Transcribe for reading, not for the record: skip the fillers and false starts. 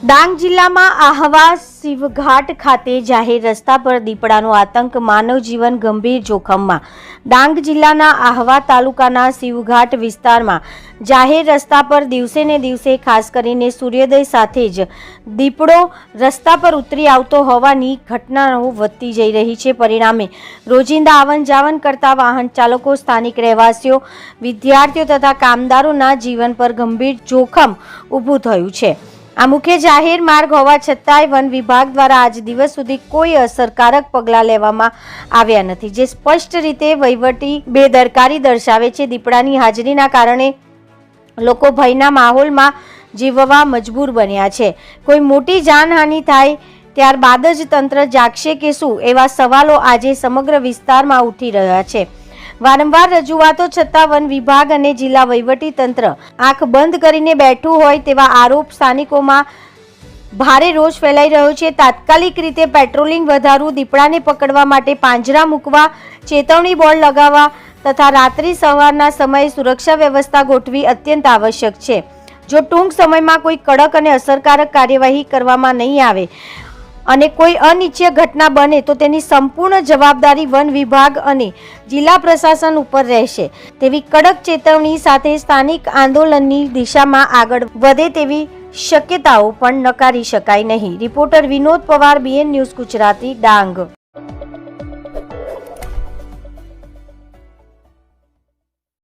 ડાંગ જિલ્લામાં આહવા શિવઘાટ ખાતે જાહેર રસ્તા પર દીપડાનો આતંક, માનવ જીવન ગંભીર જોખમમાં। ડાંગ જિલ્લાના આહવા તાલુકાના શિવઘાટ વિસ્તારમાં જાહેર રસ્તા પર દિવસે ને દિવસે ખાસ કરીને સૂર્યોદય સાથે જ દીપડો રસ્તા પર ઉતરી આવતો હોવાની ઘટનાઓ વધતી જઈ રહી છે। પરિણામે રોજિંદા આવન જાવન કરતા વાહન ચાલકો, સ્થાનિક રહેવાસીઓ, વિદ્યાર્થીઓ તથા કામદારોના જીવન પર ગંભીર જોખમ ઊભું થયું છે। આ મુખ્ય જાહેર માર્ગ હોવા છતાંય વન વિભાગ દ્વારા આજ દિવસ સુધી કોઈ અસરકારક પગલાં લેવામાં આવ્યા નથી, જે સ્પષ્ટ રીતે વહીવટી બેદરકારી દર્શાવે છે। દીપડાની હાજરીના કારણે લોકો ભયના માહોલમાં જીવવા મજબૂર બન્યા છે। કોઈ મોટી જાનહાનિ થાય ત્યારબાદ જ તંત્ર જાગશે કે શું, એવા સવાલો આજે સમગ્ર વિસ્તારમાં ઉઠી રહ્યા છે। વારંવાર રજૂઆતો છતાં વન વિભાગ અને જિલ્લા વહીવટી તંત્ર આંખ બંધ કરીને બેઠું હોય તેવા આરોપ સ્થાનિકોમાં ભારે રોષ ફેલાઈ રહ્યો છે। તાત્કાલિક રીતે પેટ્રોલિંગ વધારવું, દીપડાને પકડવા માટે પાંજરા મૂકવા, ચેતવણી બોર્ડ લગાવવા તથા રાત્રિ સવારના સમયે સુરક્ષા વ્યવસ્થા ગોઠવી અત્યંત આવશ્યક છે। જો ટૂંક સમયમાં કોઈ કડક અને અસરકારક કાર્યવાહી કરવામાં નહીં આવે અને કોઈ અનિચ્છનીય ઘટના બને તો તેની સંપૂર્ણ જવાબદારી વન વિભાગ અને જિલ્લા પ્રશાસન ઉપર રહેશે, તેવી કડક ચેતવણી સાથે સ્થાનિક આંદોલનની દિશામાં આગળ વધે તેવી શક્યતાઓ પણ નકારી શકાય નહીં। Reporter Vinod Pawar, BN news Gujarati, Dang.